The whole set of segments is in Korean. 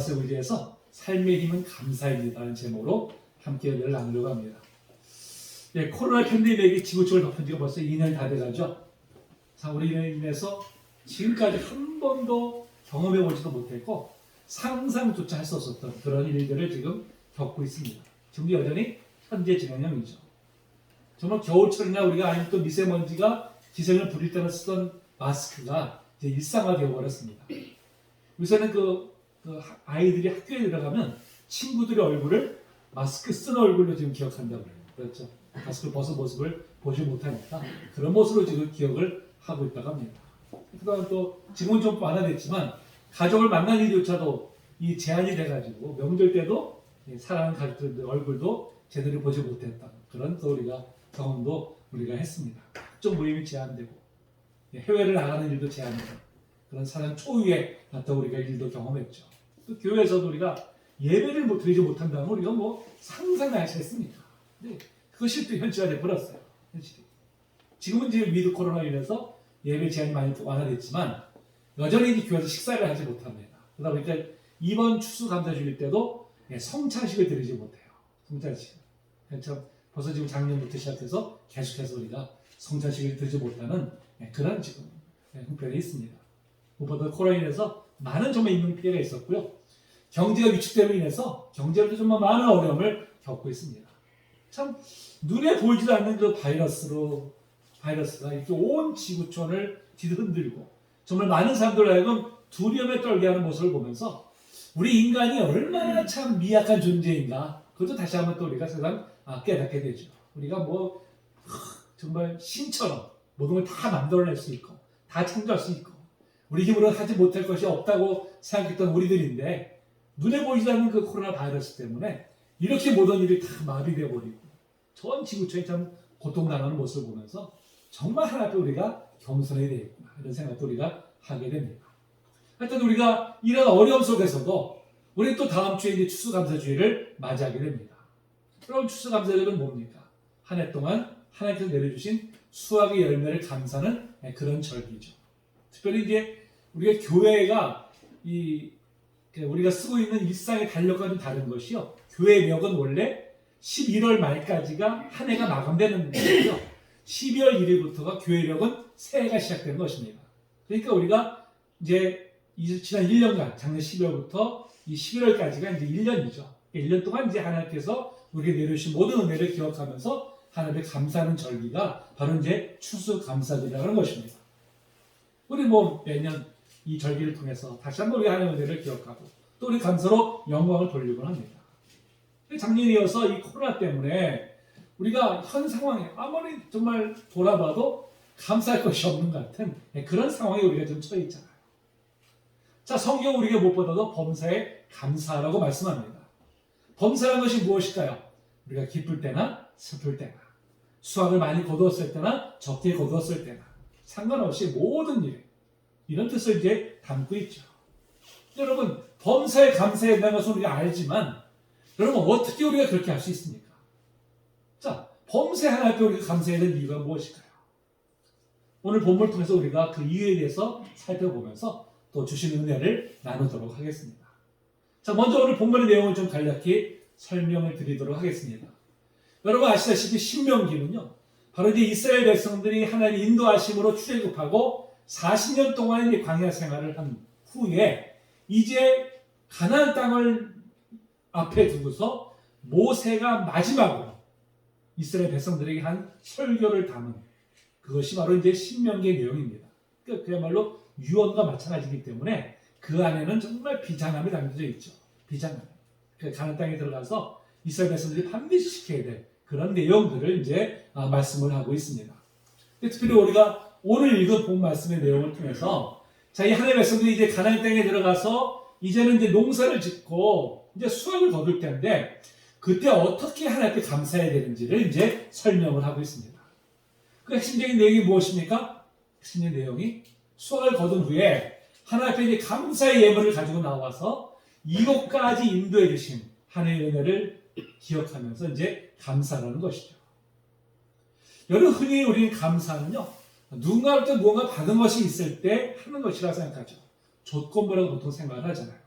말씀을 의지해서 삶의 힘은 감사입니다라는 제목으로 함께 은혜를 나누려고 합니다. 네, 코로나 팬데믹이 지구촌을 덮은 지가 벌써 2년이 다 돼가죠. 자, 우리 이로 인해서 지금까지 한 번도 경험해보지도 못했고 상상조차 할 수 없었던 그런 일들을 지금 겪고 있습니다. 지금도 여전히 현재 진행형이죠. 정말 겨울철이나 우리가 아니면 또 미세먼지가 기생을 부릴 때는 쓰던 마스크가 이제 일상화되어 버렸습니다. 요새는 아이들이 학교에 들어가면 친구들의 얼굴을 마스크 쓴 얼굴로 지금 기억한다고 해요. 그렇죠. 마스크를 벗은 모습을 보지 못하니까 그런 모습으로 지금 기억을 하고 있다고 합니다. 그다음 또 지금은 좀 완화됐지만 가족을 만날 일조차도 이 제한이 돼가지고 명절 때도 사랑하는 가족들 얼굴도 제대로 보지 못했다. 그런 또 우리가 경험도 우리가 했습니다. 각종 모임이 제한되고 해외를 나가는 일도 제한되고 그런 사랑 초유의 어떤 우리가 일도 경험했죠. 또 교회에서도 우리가 예배를 드리지 못한다면 우리가 뭐 상상을 하지 않습니까? 근데 그것이 또 현실화돼 버렸어요. 현실이. 지금은 이제 위드 코로나로 인해서 예배 제한이 많이 완화됐지만 여전히 교회에서 식사를 하지 못합니다. 그러다 보니까 이번 추수감사주일 때도 성찬식을 드리지 못해요. 성찬식. 참 벌써 지금 작년부터 시작해서 계속해서 우리가 성찬식을 드리지 못하는 그런 지금 형편이 있습니다. 무엇보다 코로나로 인해서 많은 정말 인명 피해가 있었고요. 경제가 위축됨으로 인해서 경제로도 정말 많은 어려움을 겪고 있습니다. 참 눈에 보이지도 않는 그 바이러스가 이렇게 온 지구촌을 뒤흔들고 정말 많은 사람들 하여금 두려움에 떨게 하는 모습을 보면서 우리 인간이 얼마나 참 미약한 존재인가 그것도 다시 한번 또 우리가 세상 깨닫게 되죠. 우리가 정말 신처럼 모든 걸 다 만들어낼 수 있고 다 창조할 수 있고 우리 힘으로 하지 못할 것이 없다고 생각했던 우리들인데 눈에 보이지 않는 그 코로나 바이러스 때문에 이렇게 모든 일이 다 마비되어 버리고 전 지구촌이 참 고통당하는 모습을 보면서 정말 하나 앞에 우리가 겸손해야 되겠구나 이런 생각도 우리가 하게 됩니다. 하여튼 우리가 이런 어려움 속에서도 우리 또 다음 주에 이제 추수감사주일을 맞이하게 됩니다. 그럼 추수감사절은 뭡니까? 한 해 동안 하나님께서 내려주신 수확의 열매를 감사하는 그런 절기죠. 특별히 이제 우리가 교회가 우리가 쓰고 있는 일상의 달력과는 다른 것이요. 교회력은 원래 11월 말까지가 한 해가 마감되는 거고요. 12월 1일부터가 교회력은 새해가 시작되는 것입니다. 그러니까 우리가 이제 지난 1년간 작년 12월부터 이 11월까지가 이제 1년이죠. 1년 동안 이제 하나님께서 우리에게 내려주신 모든 은혜를 기억하면서 하나님께 감사하는 절기가 바로 이제 추수감사절이라는 것입니다. 우리 매년 이 절기를 통해서 다시 한번 우리 하나님의 은혜를 기억하고 또 우리 감사로 영광을 돌리곤 합니다. 작년에 이어서 이 코로나 때문에 우리가 현 상황에 아무리 정말 돌아봐도 감사할 것이 없는 것 같은 그런 상황에 우리가 좀 처해 있잖아요. 자, 성경 우리에게 무엇보다도 범사에 감사하라고 말씀합니다. 범사라는 것이 무엇일까요? 우리가 기쁠 때나 슬플 때나 수확을 많이 거두었을 때나 적게 거두었을 때나 상관없이 모든 일에 이런 뜻을 이제 담고 있죠. 여러분, 범사에 감사해야 한다는 것은 우리가 알지만 여러분 어떻게 우리가 그렇게 할 수 있습니까? 자, 범사에 하나님께 우리가 감사해야 되는 이유가 무엇일까요? 오늘 본문을 통해서 우리가 그 이유에 대해서 살펴보면서 또 주신 은혜를 나누도록 하겠습니다. 자, 먼저 오늘 본문의 내용을 좀 간략히 설명을 드리도록 하겠습니다. 여러분 아시다시피 신명기는요, 바로 이제 이스라엘 백성들이 하나님 인도하심으로 출애굽하고 40년 동안 이제 광야 생활을 한 후에 이제 가나안 땅을 앞에 두고서 모세가 마지막으로 이스라엘 백성들에게 한 설교를 담은 그것이 바로 이제 신명기의 내용입니다. 그야말로 유언과 마찬가지이기 때문에 그 안에는 정말 비장함이 담겨져 있죠. 비장함. 가나안 땅에 들어가서 이스라엘 백성들이 반드시 지켜야 될 그런 내용들을 이제 말씀을 하고 있습니다. 특별히 우리가 오늘 읽은 본 말씀의 내용을 통해서 이 하나님의 백성들이 이제 가나안 땅에 들어가서 이제는 이제 농사를 짓고 이제 수확을 거둘 때인데 그때 어떻게 하나님께 감사해야 되는지를 이제 설명을 하고 있습니다. 그 핵심적인 내용이 무엇입니까? 핵심적인 내용이 수확을 거둔 후에 하나님 앞에 이제 감사의 예물을 가지고 나와서 이곳까지 인도해 주신 하나님의 은혜를 기억하면서 이제 감사라는 것이죠. 여러분 흔히 우리는 감사는요, 누군가로부터 무언가 받은 것이 있을 때 하는 것이라 생각하죠. 조건부라고 보통 생각을 하잖아요.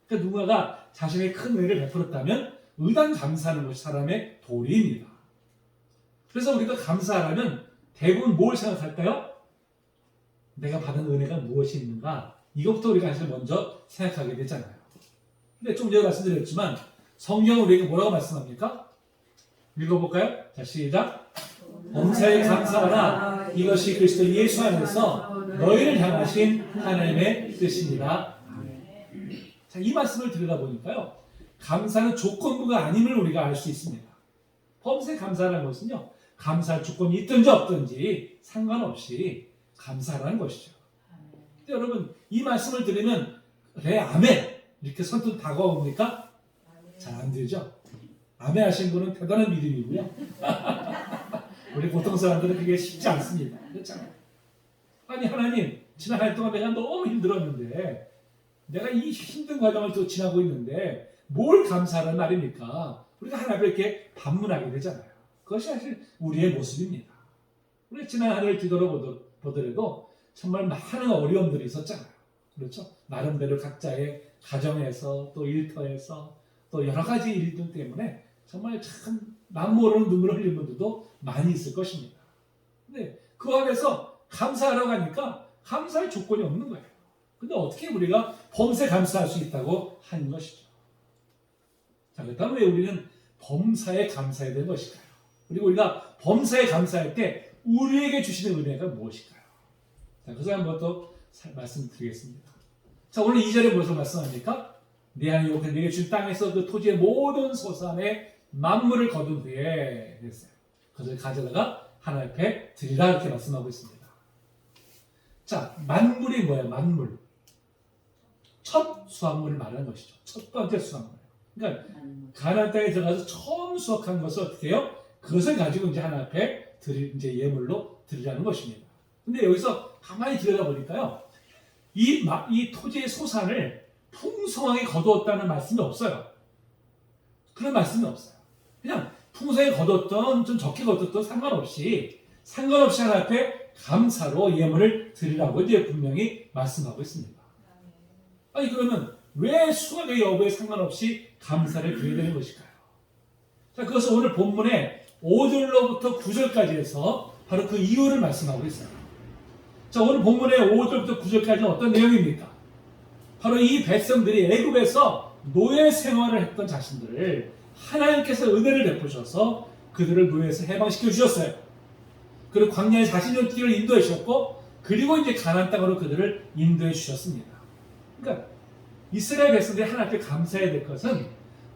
그러니까 누군가가 자신의 큰 은혜를 베풀었다면 의당 감사하는 것이 사람의 도리입니다. 그래서 우리가 감사하려면 대부분 뭘 생각할까요? 내가 받은 은혜가 무엇이 있는가? 이것부터 우리가 사실 먼저 생각하게 되잖아요. 근데 좀 전에 말씀드렸지만 성경은 우리에게 뭐라고 말씀합니까? 읽어볼까요? 자, 시작. 범사에 감사하라. 이것이 그리스도 예수 안에서 너희를 향하신 하나님의 뜻입니다. 자, 이 말씀을 들여다보니까요, 감사는 조건부가 아님을 우리가 알 수 있습니다. 범사에 감사라는 것은요, 감사할 조건이 있든지 없든지 상관없이 감사라는 것이죠. 근데 여러분, 이 말씀을 들으면 그래, 아멘 이렇게 선뜻 다가옵니까? 잘 안 되죠. 아멘 하신 분은 대단한 믿음이고요. 우리 보통 사람들은 그게 쉽지 않습니다. 그렇잖아요. 아니, 하나님, 지난 한 해 동안 내가 너무 힘들었는데, 내가 이 힘든 과정을 또 지나고 있는데 뭘 감사하는 말입니까? 우리가 하나님을 이렇게 반문하게 되잖아요. 그것이 사실 우리의 모습입니다. 우리 지난 한 해를 뒤돌아보더라도 정말 많은 어려움들이 있었잖아요. 그렇죠? 나름대로 각자의 가정에서 또 일터에서 또 여러 가지 일들 때문에 정말 참 남모르는 눈물을 흘리는 분들도 많이 있을 것입니다. 근데 그 안에서 감사하라고 하니까 감사할 조건이 없는 거예요. 근데 어떻게 우리가 범사에 감사할 수 있다고 하는 것이죠. 자, 그렇다면 왜 우리는 범사에 감사해야 되는 것일까요? 그리고 우리가 범사에 감사할 때 우리에게 주시는 은혜가 무엇일까요? 자, 그것을 한번 또 말씀드리겠습니다. 자, 오늘 2절에 무엇을 말씀합니까? 내 하나님 여호와께서 내게 준 땅에서 그 토지의 모든 소산의 만물을 거둔 후에 그랬어요. 그것을 가져다가 하나님 앞에 드리라 이렇게 말씀하고 있습니다. 자, 만물이 뭐예요? 만물. 첫 수확물을 말하는 것이죠. 첫 번째 수확물. 그러니까 가나안 땅에 들어가서 처음 수확한 것을 어떻게 해요? 그것을 가지고 이제 하나님 앞에 이제 예물로 드리라는 것입니다. 근데 여기서 가만히 들여다보니까요, 이 토지의 소산을 풍성하게 거두었다는 말씀이 없어요. 그런 말씀이 없어요. 그냥 풍성하게 거뒀던 좀 적게 거뒀던 상관없이 하나님 앞에 감사로 예물을 드리라고 이제 분명히 말씀하고 있습니다. 아니, 그러면 왜 수확의 여부에 상관없이 감사를 드려야 되는 것일까요? 자, 그것은 오늘 본문의 5절로부터 9절까지 해서 바로 그 이유를 말씀하고 있어요. 자, 오늘 본문의 5절부터 9절까지는 어떤 내용입니까? 바로 이 백성들이 애굽에서 노예 생활을 했던 자신들을 하나님께서 은혜를 베푸셔서 그들을 노예에서 해방시켜 주셨어요. 그리고 광야의 40년 길을 인도해 주셨고, 그리고 이제 가나안 땅으로 그들을 인도해 주셨습니다. 그러니까 이스라엘 백성들이 하나님께 감사해야 될 것은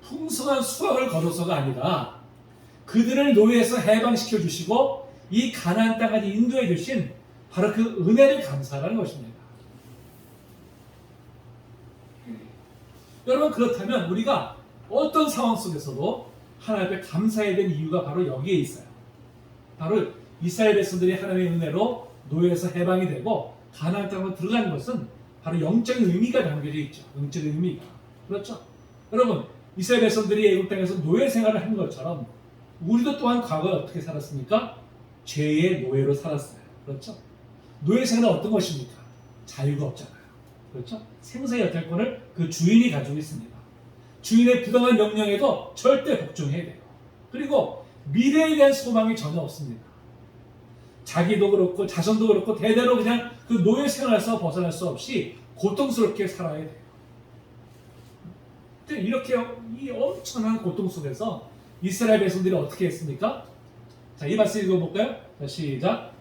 풍성한 수확을 거둬서가 아니라 그들을 노예에서 해방시켜 주시고 이 가나안 땅까지 인도해 주신 바로 그 은혜를 감사하라는 것입니다. 여러분, 그렇다면 우리가 어떤 상황 속에서도 하나님 앞에 감사해야 되는 이유가 바로 여기에 있어요. 바로 이스라엘 백성들이 하나님의 은혜로 노예에서 해방이 되고 가나안 땅으로 들어가는 것은 바로 영적인 의미가 담겨져 있죠. 영적인 의미가. 그렇죠? 여러분, 이스라엘 백성들이 애굽 땅에서 노예 생활을 한 것처럼 우리도 또한 과거에 어떻게 살았습니까? 죄의 노예로 살았어요. 그렇죠? 노예 생활은 어떤 것입니까? 자유가 없잖아요. 그렇죠? 생사의 여탈권을 그 주인이 가지고 있습니다. 주인의 부당한 명령에도 절대 복종해야 돼요. 그리고 미래에 대한 소망이 전혀 없습니다. 자기도 그렇고 자손도 그렇고 대대로 그냥 그 노예 생활에서 벗어날 수 없이 고통스럽게 살아야 돼요. 이렇게 이 엄청난 고통 속에서 이스라엘 백성들이 어떻게 했습니까? 자, 이 말씀 읽어볼까요? 자, 시작.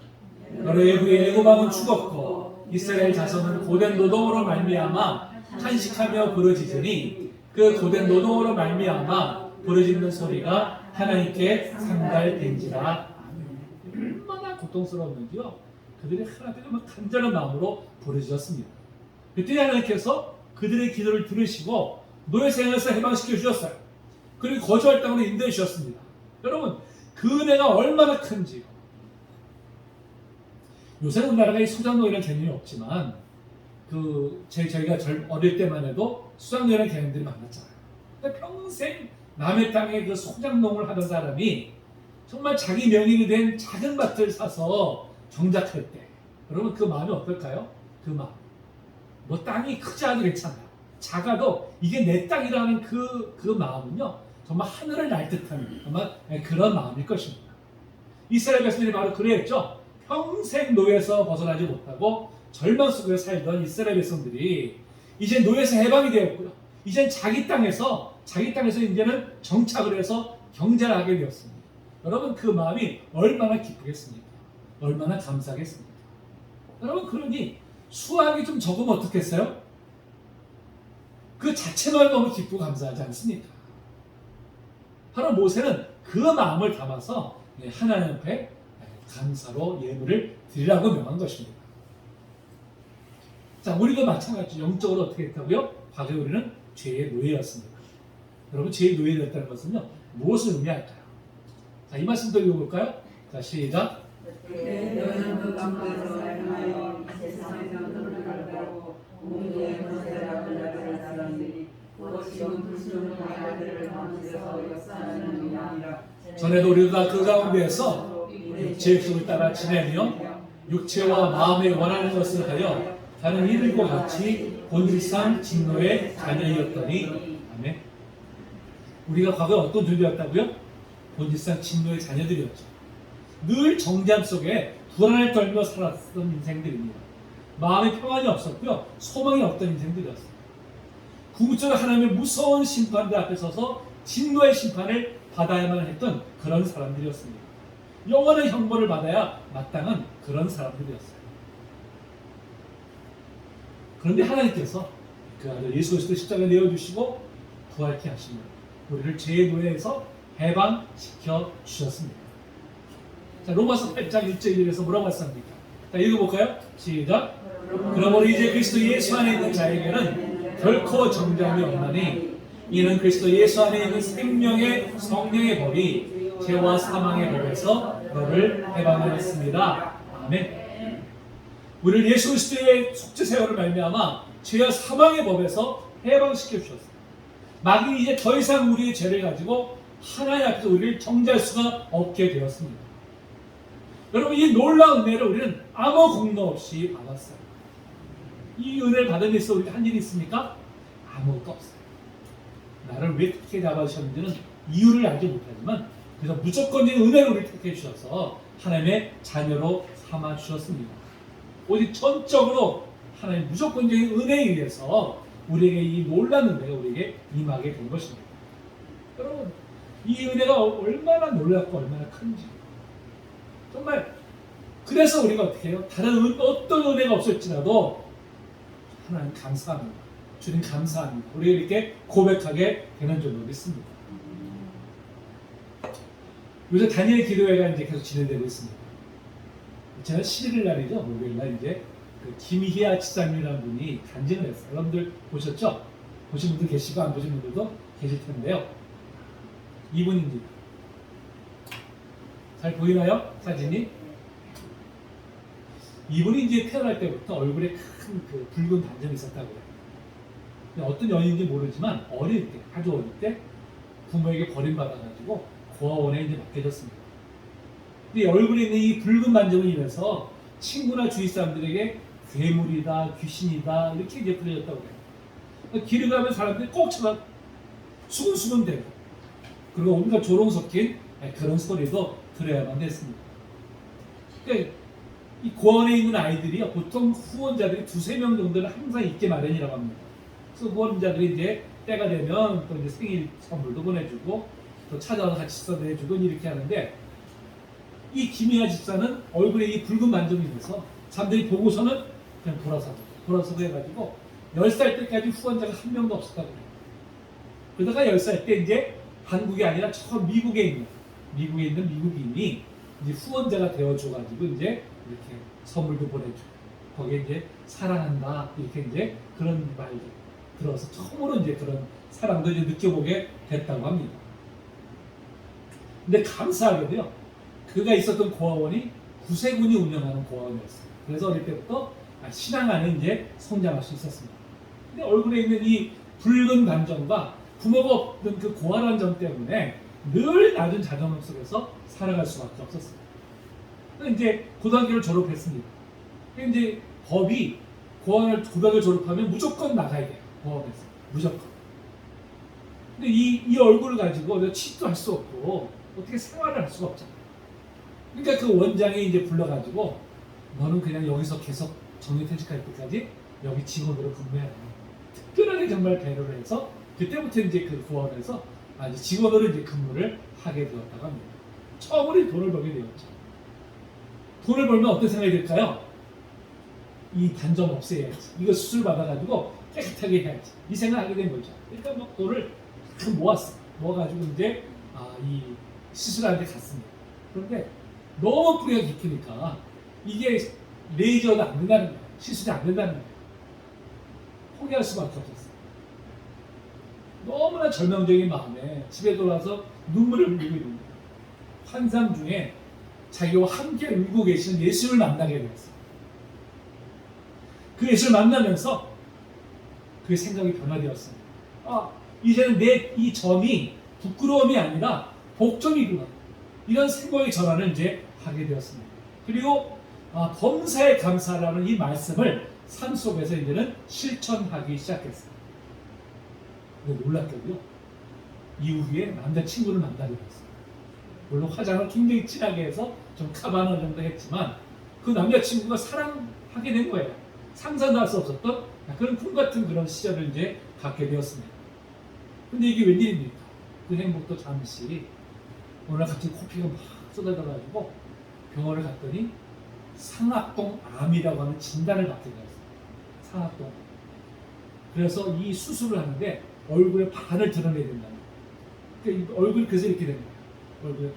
너의 애굽 왕은 죽었고 이스라엘 자손은 고된 노동으로 말미암아 탄식하며 부르짖으니 그 고된 노동으로 말미암아 부르짖는 소리가 하나님께 상달된지라. 얼마나 고통스러웠는지요. 그들이 하나님께 간절한 마음으로 부르짖었습니다. 그때 하나님께서 그들의 기도를 들으시고 노예 생활에서 해방시켜 주셨어요. 그리고 거주할 땅으로 인도해 주셨습니다. 여러분, 그 은혜가 얼마나 큰지요. 요새 우리나라가 이 소장노예라는 개념이 없지만 저희가 어릴 때만 해도 수장노예라는 개념들이 많았잖아요. 그러니까 평생 남의 땅에 그 소장농을 하던 사람이 정말 자기 명의로 된 작은 밭을 사서 경작할 때 여러분 그 마음이 어떨까요? 그 마음. 뭐 땅이 크지 않아도 괜찮아요. 작아도 이게 내 땅이라는 그 마음은요, 정말 하늘을 날 듯한 정말 그런 마음일 것입니다. 이스라엘 백성들이 바로 그랬죠. 평생 노예에서 벗어나지 못하고 절망 속에 살던 이스라엘 백성들이 이제 노예에서 해방이 되었고요. 이제 자기 땅에서 이제는 정착을 해서 경제를 하게 되었습니다. 여러분, 그 마음이 얼마나 기쁘겠습니까? 얼마나 감사하겠습니까? 여러분, 그러니 수확이 좀 적으면 어떻겠어요? 그 자체만 너무 기쁘고 감사하지 않습니까? 바로 모세는 그 마음을 담아서 하나님 앞에 감사로 예물을 드리라고 명한 것입니다. 자, 우리도 마찬가지 영적으로 어떻게 했다고요? 과거에 우리는 죄의 노예였습니다. 여러분, 죄의 노예였다는 것은요, 무엇을 의미할까요? 자, 이 말씀도 읽어볼까요? 자, 시작. 너는 그 가운데서 행하여 이 세상에서 흘러가고 우리의 모세라고 하는 사람들이 곧 지금 불순종의 아들을 가운데서 역사하는 이라. 전에도 우리가 그 가운데에서 제 약속을 따라 지내며 육체와 마음에 원하는 것을 하여 다른 이들과 같이 본질상 진노의 자녀이었더니, 아멘. 우리가 과거에 어떤 존재였다고요? 본질상 진노의 자녀들이었죠. 늘 정죄함 속에 불안을 떨며 살았던 인생들입니다. 마음에 평안이 없었고요, 소망이 없던 인생들이었어요. 궁극적으로 하나님의 무서운 심판들 앞에 서서 진노의 심판을 받아야만 했던 그런 사람들이었습니다. 영원한 형벌을 받아야 마땅한 그런 사람들이었어요. 그런데 하나님께서 그 아들 예수 그리스도 십자가에 내어주시고 부활케 하시며 우리를 죄의 노예에서 해방시켜 주셨습니다. 자, 로마서 8장 1절 1절에서 뭐라고 했습니까? 자, 읽어볼까요? 시작. 그러므로 이제 그리스도 예수 안에 있는 자에게는 결코 정죄함이 없나니 이는 그리스도 예수 안에 있는 생명의 성령의 법이 죄와 사망의 법에서 너를 해방하였습니다. 아멘. 우리를 예수 그리스도의 속죄 사역으로 말미암아 죄와 사망의 법에서 해방시켜 주셨습니다. 마귀는 이제 더 이상 우리의 죄를 가지고 하나님 앞에서 우리를 정죄할 수가 없게 되었습니다. 여러분, 이 놀라운 은혜를 우리는 아무 공로 없이 받았어요. 이 은혜를 받은 데 있어 우리가 한 일이 있습니까? 아무것도 없어요. 나를 왜 특혜 잡아주셨는지는 이유를 알지 못하지만 그래서 무조건적인 은혜를 우리를 택해 주셔서 하나님의 자녀로 삼아 주셨습니다. 오직 전적으로 하나님 무조건적인 은혜에 의해서 우리에게 이 놀라운 은혜가 우리에게 임하게 된 것입니다. 여러분, 이 은혜가 얼마나 놀랍고 얼마나 큰지 정말, 그래서 우리가 어떻게 해요? 다른 어떤 은혜가 없을지라도 하나님 감사합니다. 주님 감사합니다. 우리가 이렇게 고백하게 되는 줄로 믿습니다. 요새 다니엘 기도회가 이제 계속 진행되고 있습니다. 지난 11일 날이죠. 목요일 날 이제 그 김희아 지사님이라는 분이 간증을 했어요. 여러분들 보셨죠? 보신 분들 계시고 안 보신 분들도 계실 텐데요. 이분입니다. 잘 보이나요? 사진이? 이분이 이제 태어날 때부터 얼굴에 큰 그 붉은 반점이 있었다고 해요. 어떤 연인인지 모르지만 어릴 때, 아주 어릴 때 부모에게 버림받아가지고 고아원에 이제 맡겨졌습니다. 근데 얼굴에 있는 이 붉은 반점을 인해서 친구나 주위 사람들에게 괴물이다, 귀신이다 이렇게 이제 불려졌다고 해요. 길을 가면 사람들이 꼭 쳐다 수근수근 대고 그리고 온갖 조롱 섞인 그런 소리도 들어야만 됐습니다. 그러니까 이 고아원에 있는 아이들이요, 보통 후원자들이 2-3명 정도는 항상 있게 마련이라고 합니다. 그래서 후원자들이 이제 때가 되면 또 이제 생일 선물도 보내주고 또 찾아와서 같이 써내주고 이렇게 하는데, 이 김희아 집사는 얼굴에 이 붉은 반점이 있어서 사람들이 보고서는 그냥 돌아서고 해가지고 10살 때까지 후원자가 한 명도 없었다고 해요. 그러다가 10살 때 이제 한국이 아니라 처음 미국에 있는 미국인이 이제 후원자가 되어줘가지고 이제 이렇게 선물도 보내주고 거기에 이제 사랑한다 이렇게 이제 그런 말도 들어서 처음으로 이제 그런 사랑도 이제 느껴보게 됐다고 합니다. 근데 감사하게도요, 그가 있었던 고아원이 구세군이 운영하는 고아원이었어요. 그래서 어릴 때부터 신앙 안에 이제 성장할 수 있었습니다. 근데 얼굴에 있는 이 붉은 반점과 부모가 없던 그 고아라는 점 때문에 늘 낮은 자존감 속에서 살아갈 수밖에 없었습니다. 그래서 이제 고등학교를 졸업했습니다. 이제 법이 고등학교를 졸업하면 무조건 나가야 돼요. 고아원에서. 무조건. 근데 이 얼굴을 가지고 내가 취직도 할 수 없고 어떻게 생활을 할 수가 없잖아. 그러니까 그 원장이 이제 불러가지고 너는 그냥 여기서 계속 정년퇴직할 때까지 여기 직원으로 근무해야 돼. 특별하게 정말 배려를 해서 그때부터 이제 그 구원에서 이제 직원으로 이제 근무를 하게 되었다고 합니다. 처음으로 돈을 벌게 되었죠. 돈을 벌면 어떤 생각이 들까요? 이 단점 없애야지. 이거 수술 받아가지고 깨끗하게 해야지. 이 생각하게 된 거죠. 그러니까 막 돈을 다 모았어. 모아가지고 이제 이 시술하는데 갔습니다. 그런데 너무 뿌리가 깊으니까 이게 레이저도 안 된다는 거예요. 시술이 안 된다는 거예요. 포기할 수밖에 없었어요. 너무나 절망적인 마음에 집에 돌아와서 눈물을 흘리고 있는 거예요. 환상 중에 자기와 함께 울고 계시는 예수를 만나게 되었어요. 그 예수를 만나면서 그 생각이 변화되었습니다. 이제는 내 이 점이 부끄러움이 아니라 복점이구나. 이런 생각의 전환을 이제 하게 되었습니다. 그리고 범사에 감사라는 이 말씀을 삶 속에서 이제는 실천하기 시작했어요. 근데 놀랍게도요. 이후에 남자친구를 만나게 됐어요. 물론 화장을 굉장히 진하게 해서 좀 카바나 정도 했지만 그 남자친구가 사랑하게 된 거예요. 상상도 할 수 없었던 그런 꿈 같은 그런 시절을 이제 갖게 되었습니다. 근데 이게 웬일입니까? 그 행복도 잠시 어느 날 갑자기 코피가 막 쏟아져가지고 병원을 갔더니 상악동 암이라고 하는 진단을 받게 되었어요. 상악동. 그래서 이 수술을 하는데 얼굴에 반을 드러내야 된다는 거예요. 그러니까 얼굴이 그래서 이렇게 된 거예요. 얼굴에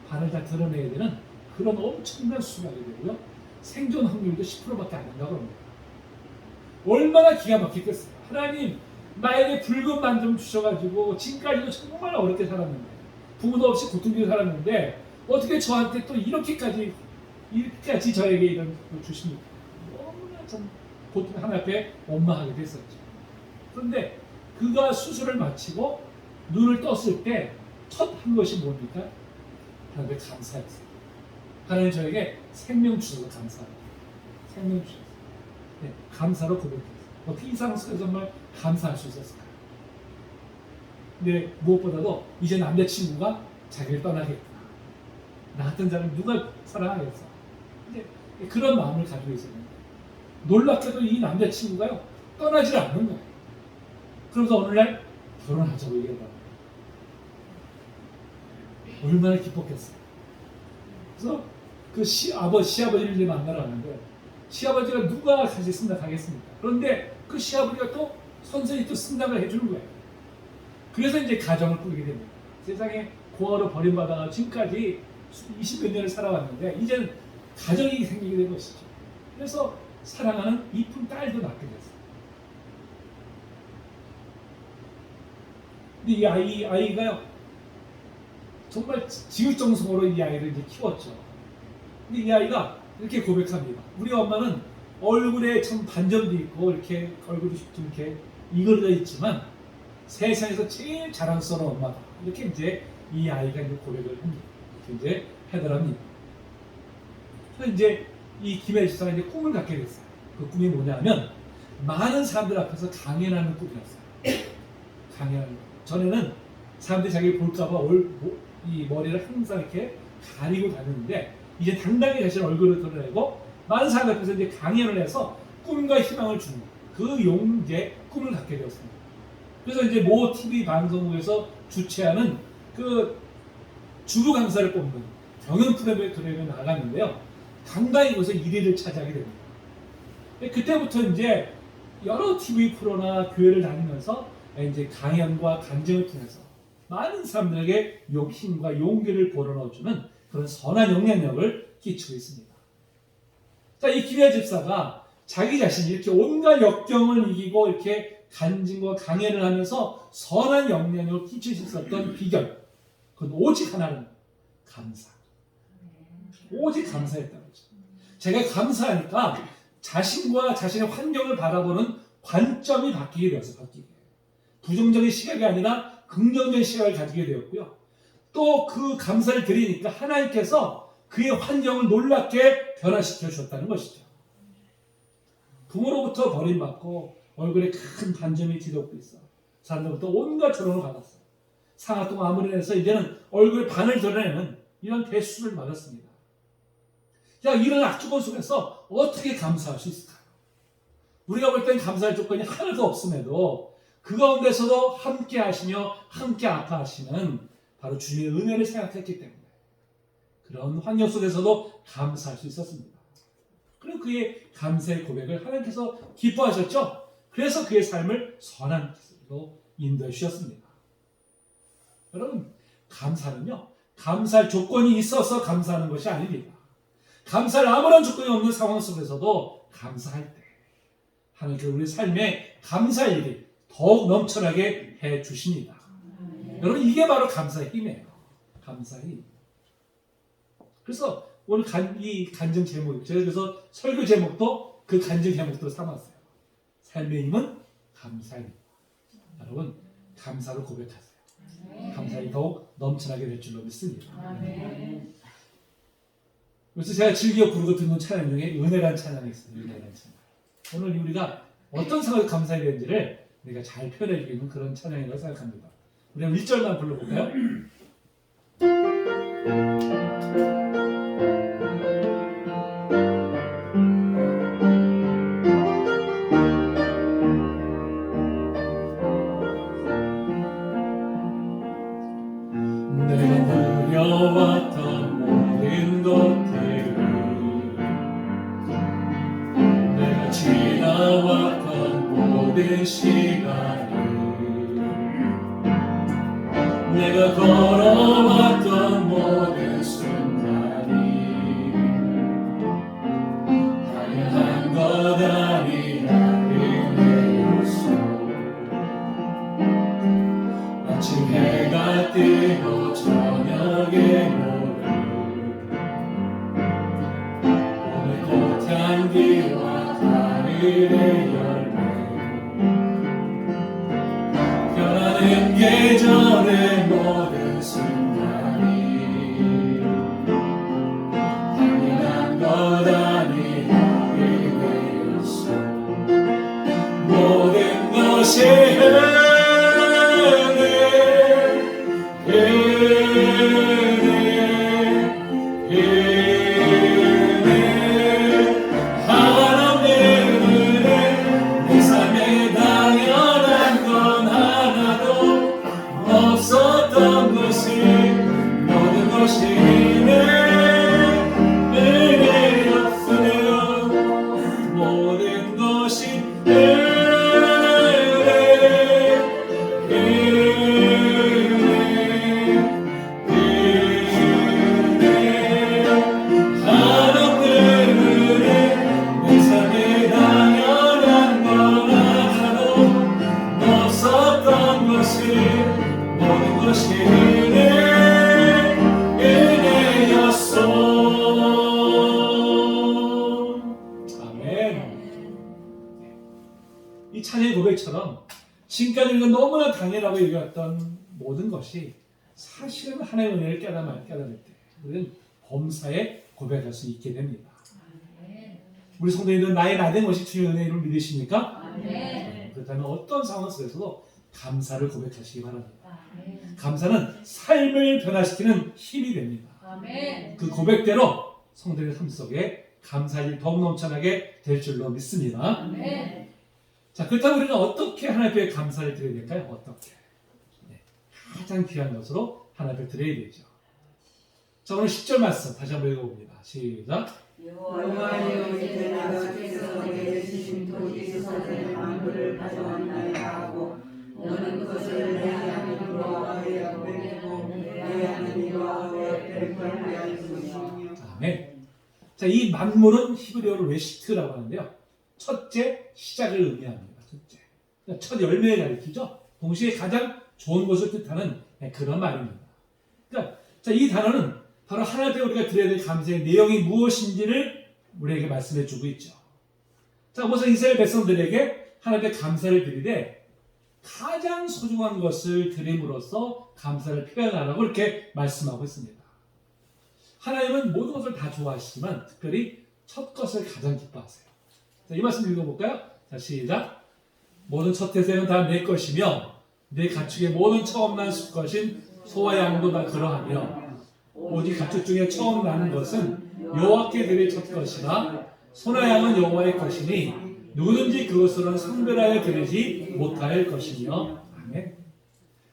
반을 다 드러내야 되는 그런 엄청난 수술을 하게 되고요. 생존 확률도 10%밖에 안 된다고 합니다. 얼마나 기가 막히겠어요. 하나님 나에게 붉은 만점 주셔가지고 지금까지도 정말 어렵게 살았는데 부모도 없이 고통지게 살았는데 어떻게 저한테 또 이렇게까지 저에게 이런 걸 주십니까? 너무나 참 고통 하나 앞에 원망하게 됐었죠. 그런데 그가 수술을 마치고 눈을 떴을 때 첫 한 것이 뭡니까? 하나님께 감사했어요. 하나님 저에게 생명 주셔서 감사합니다. 생명 주셔서. 네, 감사로 고백했어요. 어떻게 이 상황 속에서 정말 감사할 수 있었을까요? 근데 무엇보다도 이제 남자친구가 자기를 떠나겠구나. 나 같은 사람 누가 사랑하겠어? 근데 그런 마음을 가지고 있었는데 놀랍게도 이 남자친구가요 떠나질 않는 거예요. 그러면서 어느 날 결혼하자고 얘기를 합니다. 얼마나 기뻤겠어요. 그래서 그 시아버지를 이제 만나러 가는데 시아버지가 누가 같이 승낙하겠습니까? 그런데 그 시아버지가 또 선생님이 또 승낙을 해주는 거예요. 그래서 이제 가정을 꾸리게 됩니다. 세상에 고아로 버림받아 지금까지 20몇 년을 살아왔는데 이제는 가정이 생기게 된 것이죠. 그래서 사랑하는 이쁜 딸도 낳게 됐어요. 근데 이 아이가요 정말 지읒정성으로 이 아이를 이제 키웠죠. 근데 이 아이가 이렇게 고백합니다. 우리 엄마는 얼굴에 참 반점도 있고 이렇게 얼굴이 좀 이렇게 이거려져 있지만 세상에서 제일 자랑스러운 엄마다. 이렇게 이제 이 아이가 이제 고백을 합니다. 이렇게 이제 해달합니다. 그래서 이제 이 김혜지 집사가 이제 꿈을 갖게 됐어요. 그 꿈이 뭐냐면 많은 사람들 앞에서 강연하는 꿈이었어요. 강연하는 꿈. 전에는 사람들이 자기 볼까봐 이 머리를 항상 이렇게 가리고 다녔는데 이제 당당히 자신 얼굴을 드러내고 많은 사람들 앞에서 이제 강연을 해서 꿈과 희망을 주는 그 용기의 꿈을 갖게 되었습니다. 그래서 이제 모 TV 방송국에서 주최하는 그 주루 강사를 뽑는 경연 프로그램에 나갔는데요. 당당히 거기서 1위를 차지하게 됩니다. 그때부터 이제 여러 TV 프로나 교회를 다니면서 이제 강연과 간증을 통해서 많은 사람들에게 힘과 용기를 불어넣어주는 그런 선한 영향력을 끼치고 있습니다. 자, 이 김혜지 집사가 자기 자신이 이렇게 온갖 역경을 이기고 이렇게 간증과 강연을 하면서 선한 영향력을 끼칠 수 있었던 비결, 그건 오직 하나는 감사. 오직 감사했다는 거죠. 제가 감사하니까 자신과 자신의 환경을 바라보는 관점이 바뀌게 되었어요. 부정적인 시각이 아니라 긍정적인 시각을 가지게 되었고요. 또 그 감사를 드리니까 하나님께서 그의 환경을 놀랍게 변화시켜 주셨다는 것이죠. 부모로부터 버림받고 얼굴에 큰 반점이 뒤덮고 있어. 사람들부터 온갖 조롱을 받았어요. 상하통 아모리에서 이제는 얼굴 반을 드러내는 이런 대수를 맞았습니다. 자, 이런 악조건 속에서 어떻게 감사할 수 있을까요? 우리가 볼 땐 감사할 조건이 하나도 없음에도 그 가운데서도 함께 하시며 함께 아파하시는 바로 주님의 은혜를 생각했기 때문에 그런 환경 속에서도 감사할 수 있었습니다. 그리고 그의 감사의 고백을 하나님께서 기뻐하셨죠. 그래서 그의 삶을 선한 길로 인도해 주셨습니다. 여러분, 감사는요, 감사할 조건이 있어서 감사하는 것이 아닙니다. 감사할 아무런 조건이 없는 상황 속에서도 감사할 때 하나님께서 우리 삶에 감사의 일이 더욱 넘쳐나게 해 주십니다. 여러분, 이게 바로 감사의 힘이에요. 감사의 힘. 그래서 오늘 이 간증 제목, 제가 그래서 설교 제목도 그 간증 제목도 삼았어요. 삶의 힘은 감사입니다. 여러분, 감사를 고백하세요. 감사히 더욱 넘쳐나게 될 줄로 믿습니다. 그래서 제가 즐겨 부르고 듣는 찬양 중에 은혜란 찬양이 있어요. 은혜란 찬양. 오늘 우리가 어떤 상황에서 감사해야 되는지를 우리가 잘 표현해 주고 있는 그런 찬양이라고 생각합니다. 우리 한번 1절만 불러볼까요? 내가 누려왔던 모든 것들을 내가 지나왔던 모든 시간을 내가 걸어왔던 모든 순간이 당연한 것 아니라 은혜였어. 아침 해가 뜨고 저녁에 오를 오늘 꽃향기와 가을의 열매 변하는 계절의 모든 순간이 당연한 것 아니라 은혜였어. 모든 것이 이 찬양의 고백처럼 지금까지 우리가 너무나 당연하고 여겨왔던 모든 것이 사실은 하나님의 은혜를 깨달을 때 우리는 범사에 고백할 수 있게 됩니다. 우리 성도님들은 나의 나된 것이 주의 은혜의 이름을 믿으십니까? 그렇다면 어떤 상황 속에서도 감사를 고백하시기 바랍니다. 감사는 삶을 변화시키는 힘이 됩니다. 그 고백대로 성도의 삶 속에 감사의 더욱 넘쳐나게 될 줄로 믿습니다. 자, 그렇다면 우리가 어떻게 하나님 앞에 감사를 드려야 될까요? 어떻게? 가장 귀한 것으로 하나님 앞에 드려야 되죠. 자, 오늘 10절 말씀 다시 한번 읽어봅니다. 시작. 여호와여 이제 내가 주께서 내게 주신 도지에서 된 만물을 가져왔나이다 하고 너는 그것을 내 하나님으로 여호와의 고백이고 내 하나님 여호와의 백발을 알수시며. 아멘. 자, 이 만물은 히브리어로 레시트라고 하는데요. 첫째 시작을 의미합니다. 첫째. 그러니까 첫 열매를 가리키죠. 동시에 가장 좋은 것을 뜻하는 그런 말입니다. 그러니까 자, 이 단어는 바로 하나님 앞에 우리가 드려야 될 감사의 내용이 무엇인지를 우리에게 말씀해 주고 있죠. 자, 우선 이스라엘 백성들에게 하나님 앞에 감사를 드리되 가장 소중한 것을 드림으로써 감사를 표현하라고 이렇게 말씀하고 있습니다. 하나님은 모든 것을 다 좋아하시지만 특별히 첫 것을 가장 기뻐하세요. 자, 이 말씀 읽어볼까요? 자, 시작. 모든 첫 태생은 다 내 것이며 내 가축의 모든 처음 난 수컷인 소와 양도 다 그러하며 오직 가축 중에 처음 나는 것은 여호와께 드릴 첫 것이라 소나 양은 여호와의 것이니 누구든지 그것으로는 성별하여 드리지 못할 것이며. 아멘.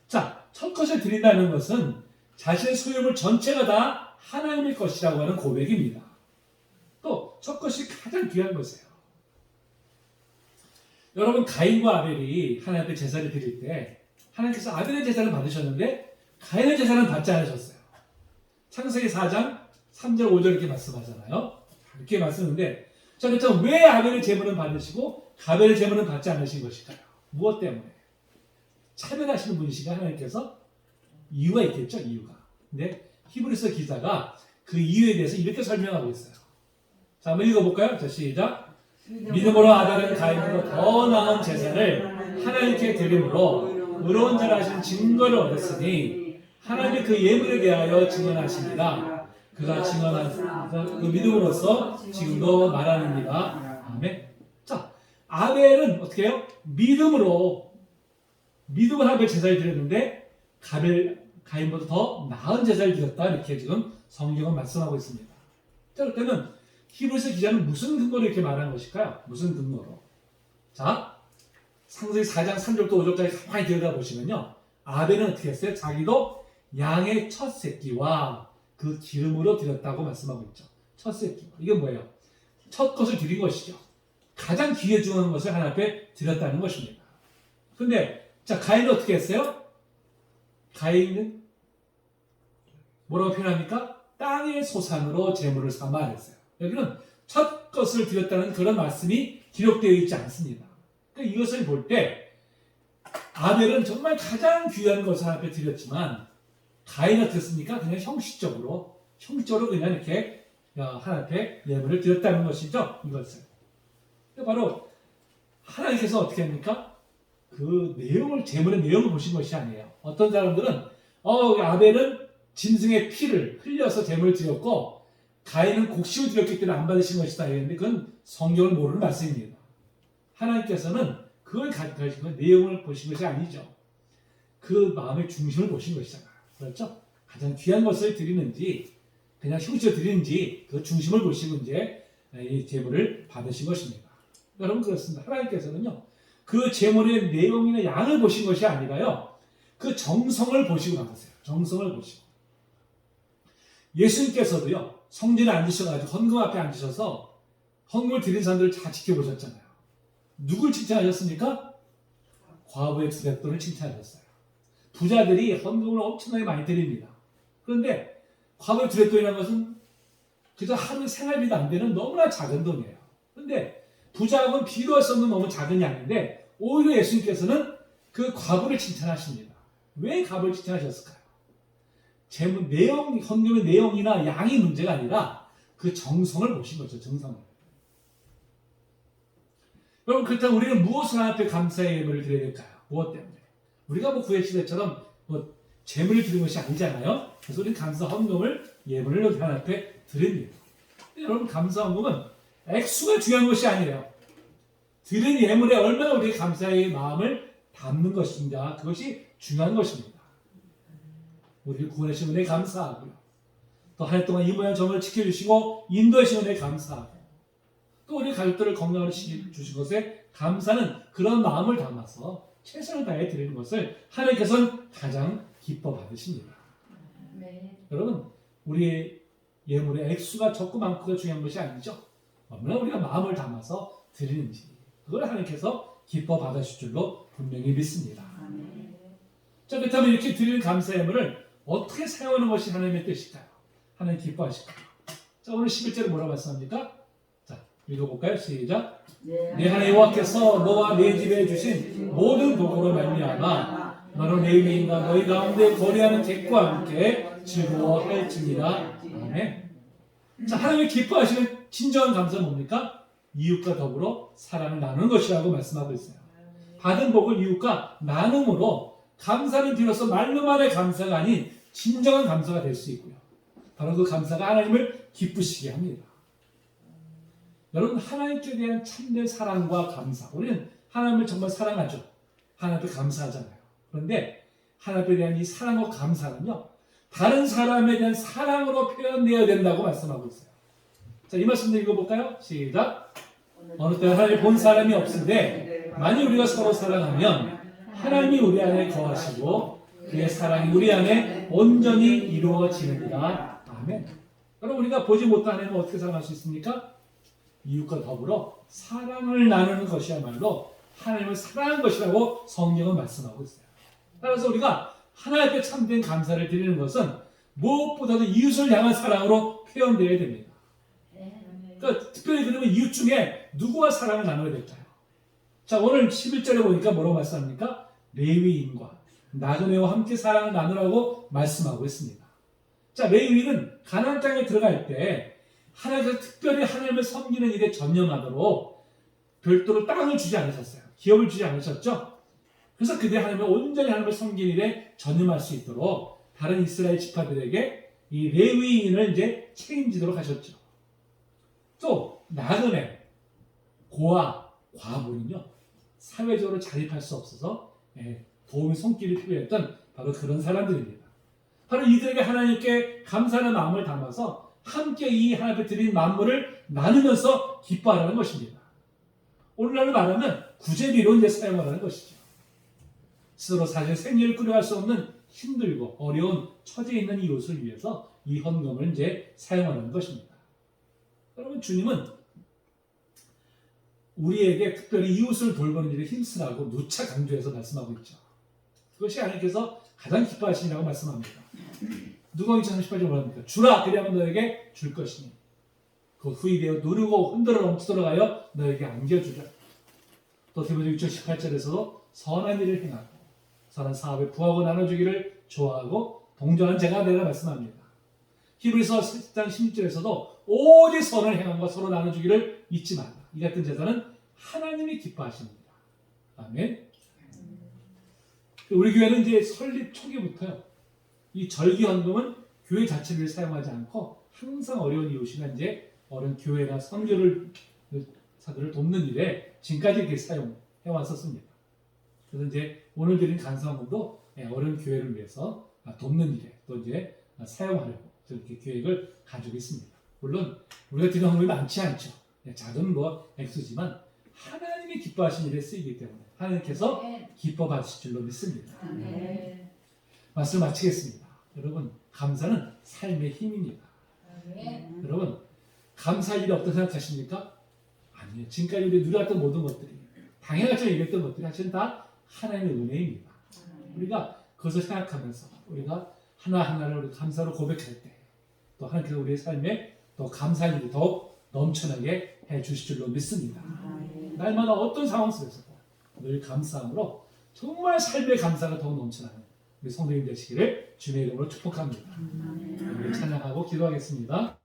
자, 첫 것을 드린다는 것은 자신의 소유물 전체가 다 하나님의 것이라고 하는 고백입니다. 또 첫 것이 가장 귀한 것이에요. 여러분, 가인과 아벨이 하나님 앞에 제사를 드릴 때 하나님께서 아벨의 제사를 받으셨는데 가인의 제사는 받지 않으셨어요. 창세기 4장 3절 5절 이렇게 말씀하잖아요. 이렇게 말씀하는데, 자, 그렇다면 왜 아벨의 제물은 받으시고 가벨의 제물은 받지 않으신 것일까요? 무엇 때문에? 차별하시는 분이시가 하나님께서 이유가 있겠죠, 이유가. 근데 히브리서 기자가 그 이유에 대해서 이렇게 설명하고 있어요. 자, 한번 읽어볼까요? 자, 시작. 믿음으로 아벨은 가인보다 더 나은 제사를 하나님께 드림으로 의로운 자라 하신 증거를 얻었으니 하나님이 그 예물에 대하여 증언하십니다. 그가 증언한 그 믿음으로써 지금도 말하느니라. 아멘. 자, 아벨은 어떻게 해요? 믿음으로 아벨 제사를 드렸는데 가인보다 더 나은 제사를 드렸다. 이렇게 지금 성경은 말씀하고 있습니다. 자, 그렇다면 히브리서 기자는 무슨 근거로 이렇게 말하는 것일까요? 무슨 근거로? 자, 창세기 4장 3절부터 5절까지 가만히 들여다보시면요, 아벨은 어떻게 했어요? 자기도 양의 첫 새끼와 그 기름으로 드렸다고 말씀하고 있죠. 첫 새끼. 이게 뭐예요? 첫 것을 드린 것이죠. 가장 귀해 중요한 것을 하나님 앞에 드렸다는 것입니다. 근데 자, 가인은 어떻게 했어요? 가인은 뭐라고 표현합니까? 땅의 소산으로 제물을 삼아 했어요. 여기는 첫 것을 드렸다는 그런 말씀이 기록되어 있지 않습니다. 그러니까 이것을 볼 때 아벨은 정말 가장 귀한 것을 하나님 앞에 드렸지만 가인은 어떻습니까? 그냥 형식적으로 그냥 이렇게 하나님 앞에 예물을 드렸다는 것이죠. 이것을. 바로 하나님께서 어떻게 합니까? 그 내용을, 제물의 내용을 보신 것이 아니에요. 어떤 사람들은 아벨은 짐승의 피를 흘려서 제물을 드렸고 가인은 곡식을 드렸기 때문에 안 받으신 것이다. 이랬는데 그건 성경을 모르는 말씀입니다. 하나님께서는 그걸 가지고 내용을 보신 것이 아니죠. 그 마음의 중심을 보신 것이잖아요. 그렇죠? 가장 귀한 것을 드리는지 그냥 형식을 드리는지 그 중심을 보시고 이제 이 제물을 받으신 것입니다. 여러분, 그렇습니다. 하나님께서는요, 그 제물의 내용이나 양을 보신 것이 아니라요, 그 정성을 보시고 받으세요. 정성을 보시고. 예수님께서도요, 성전에 앉으셔가지고 헌금 앞에 앉으셔서 헌금을 드린 사람들을 다 지켜보셨잖아요. 누굴 칭찬하셨습니까? 과부의 두 백돈을 칭찬하셨어요. 부자들이 헌금을 엄청나게 많이 드립니다. 그런데 과부의 두 백돈이라는 것은 그저 하루 생활비도 안 되는 너무나 작은 돈이에요. 그런데 부자하고는 비교할 수 없는 너무 작은 양인데 오히려 예수님께서는 그 과부를 칭찬하십니다. 왜 과부를 칭찬하셨을까요? 제물 내용, 헌금의 내용이나 양이 문제가 아니라 그 정성을 보신 거죠. 정성을. 여러분, 그렇다면 우리는 무엇을 하나님 앞에 감사의 예물을 드려야 될까요? 무엇 때문에? 우리가 구약시대처럼 제물을 드리는 것이 아니잖아요. 그래서 우리는 감사 헌금을, 예물을 하나님 앞에 드립니다. 여러분, 감사 헌금은 액수가 중요한 것이 아니에요. 드린 예물에 얼마나 우리의 감사의 마음을 담는 것인가, 그것이 중요한 것입니다. 우리를 구원하신 은혜에 감사하고요. 또 한 해 동안 이 모양 정을 지켜주시고 인도하신 은혜에 감사하고, 또 우리 가족들을 건강을 주신 것에 감사는 그런 마음을 담아서 최선을 다해 드리는 것을 하나님께서는 가장 기뻐 받으십니다. 네. 여러분, 우리의 예물의 액수가 적고 많고가 중요한 것이 아니죠. 얼마나 우리가 마음을 담아서 드리는지, 그걸 하나님께서 기뻐 받으실 줄로 분명히 믿습니다. 자, 그렇다면 이렇게 드리는 감사 예물을 어떻게 사용하는 것이 하나님의 뜻일까요? 하나님 기뻐하실까요? 자, 오늘 11절에 뭐라고 말씀합니까? 자, 읽어볼까요? 시작. 내 하나님 여호와께서 너와 내 집에 주신 모든 복으로 말미암아 너는 내 의인과 너희 가운데 거리하는 객과 함께 즐거워할지니라. 아멘. 자, 하나님이 기뻐하시는 진정한 감사는 뭡니까? 이웃과 더불어 사랑을 나누는 것이라고 말씀하고 있어요. 받은 복을 이웃과 나눔으로 감사는 비로소 말로만의 감사가 아닌 진정한 감사가 될 수 있고요. 바로 그 감사가 하나님을 기쁘시게 합니다. 여러분, 하나님께 대한 참된 사랑과 감사, 우리는 하나님을 정말 사랑하죠. 하나님께 감사하잖아요. 그런데 하나님에 대한 이 사랑과 감사는요, 다른 사람에 대한 사랑으로 표현되어야 된다고 말씀하고 있어요. 자, 이 말씀 읽어볼까요? 시작. 어느 때 하나님을 본 사람이 없으되 만일 우리가 서로 사랑하면 하나님이 우리 안에 거하시고 그의 사랑이 우리 안에 온전히 이루어지느니라. 아멘. 그럼 우리가 보지 못한 하나님을 어떻게 사랑할 수 있습니까? 이웃과 더불어 사랑을 나누는 것이야말로 하나님을 사랑하는 것이라고 성경은 말씀하고 있어요. 따라서 우리가 하나님 앞에 참된 감사를 드리는 것은 무엇보다도 이웃을 향한 사랑으로 표현되어야 됩니다. 그러니까 특별히 그러면 이웃 중에 누구와 사랑을 나눠야 될까요? 자, 오늘 11절에 보니까 뭐라고 말씀합니까? 레위인과 나그네와 함께 사랑을 나누라고 말씀하고 있습니다. 자, 레위인은 가나안 땅에 들어갈 때 하나님께서 특별히 하나님을 섬기는 일에 전념하도록 별도로 땅을 주지 않으셨어요. 기업을 주지 않으셨죠? 그래서 그들이 하나님을 온전히 하나님을 섬기는 일에 전념할 수 있도록 다른 이스라엘 지파들에게 이 레위인을 이제 책임지도록 하셨죠. 또 나그네, 고아, 과부는요 사회적으로 자립할 수 없어서 도움의 손길이 필요했던 바로 그런 사람들입니다. 바로 이들에게 하나님께 감사하는 마음을 담아서 함께 이 하나님 앞에 드린 만물을 나누면서 기뻐하라는 것입니다. 오늘날로 말하면 구제비로 이제 사용하라는 것이죠. 스스로 사실 생계를 꾸려갈 수 없는 힘들고 어려운 처지에 있는 이웃을 위해서 이 헌금을 이제 사용하는 것입니다. 여러분, 주님은 우리에게 특별히 이웃을 돌보는 일에 힘쓰라고 누차 강조해서 말씀하고 있죠. 그것이 하나님께서 가장 기뻐하시니라고 말씀합니다. 누가복음 2장 38절 뭐랍니까? 주라, 그리하면 너에게 줄 것이니 그 후이 되어 누르고 흔들어 넘치도록 하여 너에게 안겨주라. 또 디모데 6장 18절에서도 선한 일을 행하고 선한 사업에 부하고 나눠주기를 좋아하고 동정하는 자가 되라 말씀합니다. 히브리서 10장 16절에서도 오직 선을 행함과 서로 나눠주기를 잊지 말라. 이 같은 제사는 하나님이 기뻐하십니다. 아멘. 우리 교회는 이제 설립 초기부터요, 이 절기 헌금은 교회 자체를 사용하지 않고 항상 어려운 이웃이나 이제 어른 교회나 선교를 사들을 돕는 일에 지금까지 이렇게 사용해 왔었습니다. 그래서 이제 오늘 드린 간사함도 어른 교회를 위해서 돕는 일에 또 이제 사용하려고 이렇게 계획을 가지고 있습니다. 물론 우리가 드리는 헌금이 많지 않죠. 작은 액수지만 하나님이 기뻐하시는 일에 쓰이기 때문에 하나님께서 기뻐 받으실 줄로 믿습니다. 말씀을 마치겠습니다. 여러분, 감사는 삶의 힘입니다. 여러분, 감사할 일이 없다고 생각하십니까? 아니에요. 지금까지 우리 누렸던 모든 것들이, 당연하죠, 이랬던 것들이 사실은 다 하나님의 은혜입니다. 우리가 그것을 생각하면서 우리가 하나하나를 우리 감사로 고백할 때 또 하나님께서 우리의 삶에 또 감사할 일이 더욱 넘쳐나게 해 주실 줄로 믿습니다. 날마다 어떤 상황 속에서도 늘 감사함으로 정말 삶의 감사가 더욱 넘쳐나는 우리 성도님 되시기를 주님의 이름으로 축복합니다. 우리 찬양하고 기도하겠습니다.